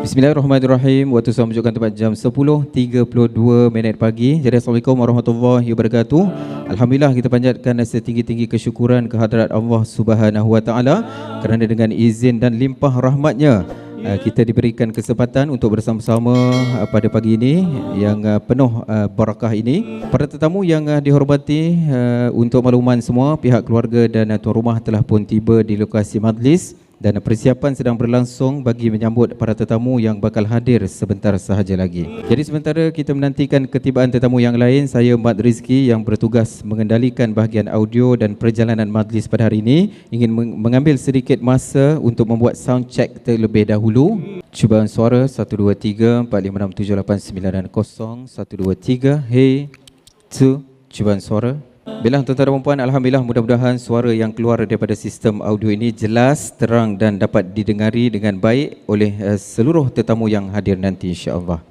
Bismillahirrahmanirrahim. Waktu saya menunjukkan tempat jam 10.32 pagi. Jadi Assalamualaikum warahmatullahi wabarakatuh. Alhamdulillah, kita panjatkan setinggi-tinggi kesyukuran kehadrat Allah Subhanahu wa taala kerana dengan izin dan limpah rahmatnya kita diberikan kesempatan untuk bersama-sama pada pagi ini yang penuh barakah ini. Para tetamu yang dihormati, untuk makluman semua, pihak keluarga dan tuan rumah telah pun tiba di lokasi majlis dan persiapan sedang berlangsung bagi menyambut para tetamu yang bakal hadir sebentar sahaja lagi. Jadi sementara kita menantikan ketibaan tetamu yang lain, saya Mat Rizki yang bertugas mengendalikan bahagian audio dan perjalanan majlis pada hari ini ingin mengambil sedikit masa untuk membuat sound check terlebih dahulu. Cubaan suara 1 2 3 4 5 6 7 8 9 dan 0 1 2 3. Hey 2. Cubaan suara. Bila tuan-tuan dan puan, alhamdulillah, mudah-mudahan suara yang keluar daripada sistem audio ini jelas, terang dan dapat didengari dengan baik oleh seluruh tetamu yang hadir nanti, insya-Allah.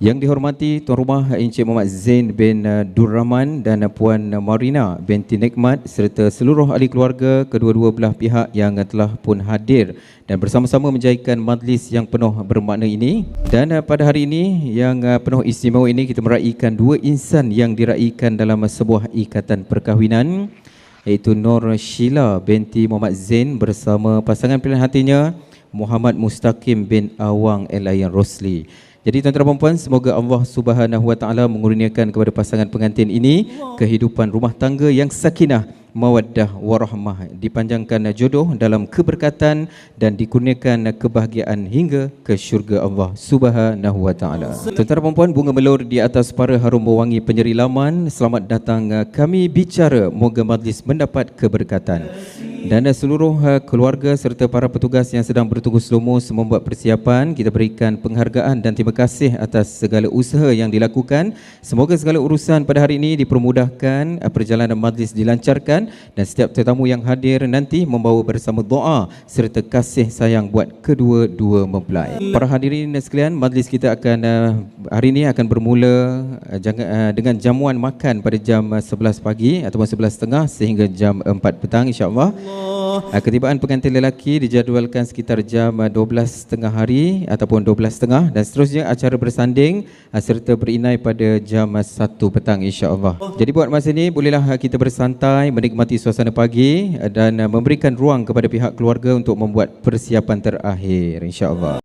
Yang dihormati tuan rumah Encik Muhammad Zain bin Durrahman dan Puan Marina binti Nikmat serta seluruh ahli keluarga kedua-dua belah pihak yang telah pun hadir dan bersama-sama menjayakan majlis yang penuh bermakna ini. Dan pada hari ini yang penuh istimewa ini, kita meraihkan dua insan yang diraihkan dalam sebuah ikatan perkahwinan, iaitu Nur Sheila binti Muhammad Zain bersama pasangan pilihan hatinya Muhammad Mustaqim bin Awang Elayan Rosli. Jadi tuan-tuan dan puan, semoga Allah Subhanahu wa taala mengurniakan kepada pasangan pengantin ini kehidupan rumah tangga yang sakinah, mawaddah warahmah, dipanjangkan jodoh dalam keberkatan dan dikurniakan kebahagiaan hingga ke syurga Allah Subhanahu wa taala. Tuan-tuan dan puan, bunga melur di atas para harum mewangi penyeri laman. Selamat datang kami bicara, moga majlis mendapat keberkatan. Dan seluruh keluarga serta para petugas yang sedang bertugas lumus membuat persiapan, kita berikan penghargaan dan terima kasih atas segala usaha yang dilakukan. Semoga segala urusan pada hari ini dipermudahkan, perjalanan majlis dilancarkan dan setiap tetamu yang hadir nanti membawa bersama doa serta kasih sayang buat kedua-dua mempelai. Para hadirin sekalian, majlis kita akan hari ini akan bermula dengan jamuan makan pada jam 11 pagi ataupun 11.30 sehingga jam 4 petang, insya-Allah. Ketibaan pengantin lelaki dijadualkan sekitar jam 12.30 hari ataupun 12.30 dan seterusnya acara bersanding serta berinai pada jam 1 petang, insya-Allah. Jadi buat masa ini bolehlah kita bersantai, menikmati suasana pagi dan memberikan ruang kepada pihak keluarga untuk membuat persiapan terakhir, insya-Allah.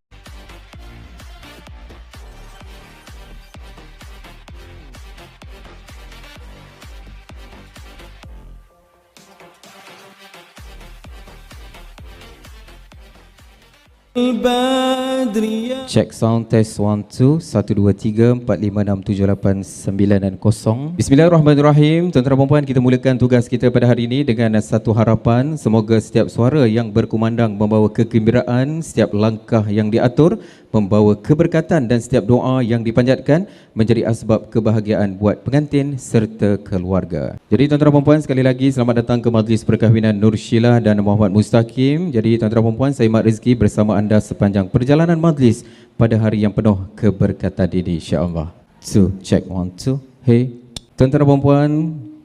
Check sound test 1 2 1 2 3 4 5 6 7 8 9 dan 0. Bismillahirrahmanirrahim. Tuan-tuan dan puan, kita mulakan tugas kita pada hari ini dengan satu harapan, semoga setiap suara yang berkumandang membawa kegembiraan, setiap langkah yang diatur membawa keberkatan dan setiap doa yang dipanjatkan menjadi asbab kebahagiaan buat pengantin serta keluarga. Jadi tuan-tuan dan puan, sekali lagi selamat datang ke majlis perkahwinan Nur Sheila dan Muhammad Mustaqim. Jadi tuan-tuan dan puan, saya Mat Rizki bersama anda sepanjang perjalanan majlis pada hari yang penuh keberkatan ini, insya-Allah. So, check 1 2. Hey, tuan-tuan dan puan,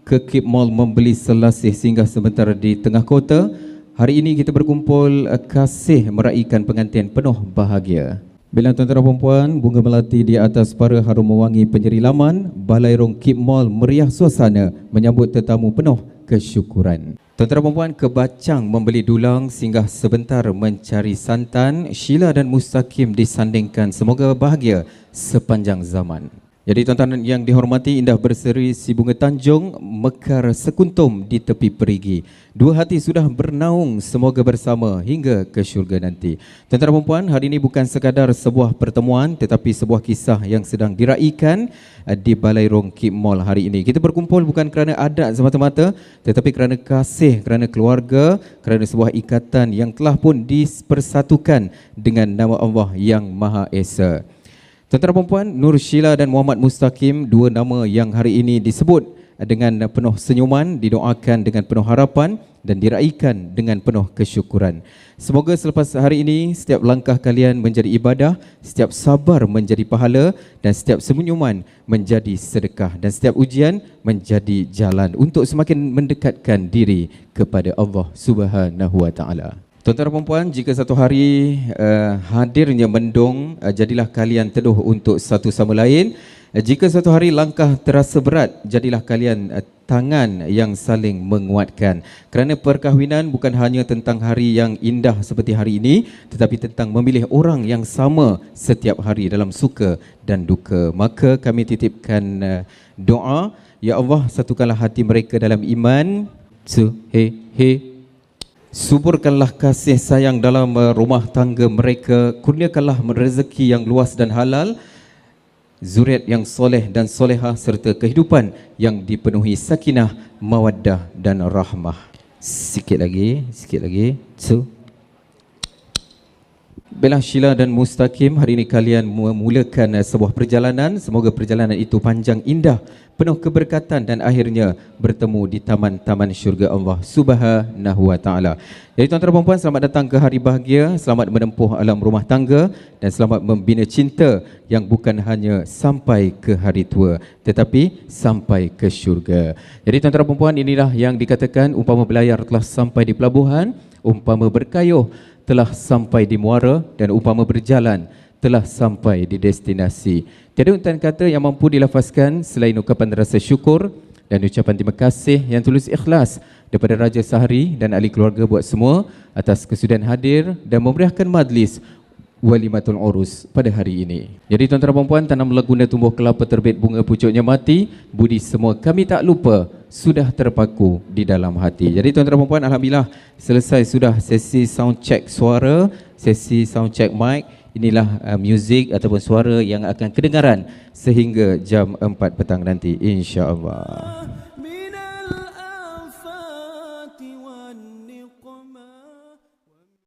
ke Keep Mall membeli selasih singgah sebentar di tengah kota. Hari ini kita berkumpul kasih meraihkan pengantin penuh bahagia. Bila tuan-tuan dan puan, bunga melati di atas para harum mewangi penyeri laman, Balairong Keep Mall meriah suasana menyambut tetamu penuh kesyukuran. Tuan-tuan dan puan, ke Bacang membeli dulang singgah sebentar mencari santan. Sheila dan Mustaqim disandingkan semoga bahagia sepanjang zaman. Jadi tuan-tuan yang dihormati, indah berseri si bunga Tanjung mekar sekuntum di tepi perigi. Dua hati sudah bernaung, semoga bersama hingga ke syurga nanti. Tuan-tuan dan puan, hari ini bukan sekadar sebuah pertemuan tetapi sebuah kisah yang sedang diraihkan di Balairong Keep Mall hari ini. Kita berkumpul bukan kerana adat semata-mata tetapi kerana kasih, kerana keluarga, kerana sebuah ikatan yang telah pun dipersatukan dengan nama Allah yang Maha Esa. Tuan-tuan dan puan, Nur Sheila dan Muhammad Mustaqim, dua nama yang hari ini disebut dengan penuh senyuman, didoakan dengan penuh harapan dan diraihkan dengan penuh kesyukuran. Semoga selepas hari ini setiap langkah kalian menjadi ibadah, setiap sabar menjadi pahala dan setiap senyuman menjadi sedekah dan setiap ujian menjadi jalan untuk semakin mendekatkan diri kepada Allah Subhanahu wa taala. Tuan-tuan dan puan, jika satu hari hadirnya mendung, jadilah kalian teduh untuk satu sama lain. Jika satu hari langkah terasa berat, jadilah kalian tangan yang saling menguatkan. Kerana perkahwinan bukan hanya tentang hari yang indah seperti hari ini, tetapi tentang memilih orang yang sama setiap hari dalam suka dan duka. Maka kami titipkan doa, Ya Allah, satukanlah hati mereka dalam iman. Suburkanlah kasih sayang dalam rumah tangga mereka. Kurniakanlah rezeki yang luas dan halal, zuriat yang soleh dan solehah, serta kehidupan yang dipenuhi sakinah, mawaddah dan rahmah. Sikit lagi. Baiklah Sheila dan Mustaqim, hari ini kalian memulakan sebuah perjalanan. Semoga perjalanan itu panjang, indah, penuh keberkatan dan akhirnya bertemu di taman-taman syurga Allah Subhanahu wa taala. Jadi tuan-tuan dan puan, selamat datang ke hari bahagia, selamat menempuh alam rumah tangga dan selamat membina cinta yang bukan hanya sampai ke hari tua tetapi sampai ke syurga. Jadi tuan-tuan dan puan, inilah yang dikatakan umpama belayar telah sampai di pelabuhan, umpama berkayuh telah sampai di muara dan umpama berjalan telah sampai di destinasi. Tiada untaian kata yang mampu dilafazkan selain ucapan rasa syukur dan ucapan terima kasih yang tulus ikhlas daripada Raja Sahari dan ahli keluarga buat semua atas kesudian hadir dan memeriahkan majlis Walimatul Urus pada hari ini. Jadi tuan-tuan dan puan, tanam laguna tumbuh kelapa terbit bunga pucuknya mati, budi semua kami tak lupa sudah terpaku di dalam hati. Jadi tuan-tuan dan puan, alhamdulillah selesai sudah sesi sound check suara, sesi sound check mic. Inilah muzik ataupun suara yang akan kedengaran sehingga jam 4 petang nanti, insya-Allah.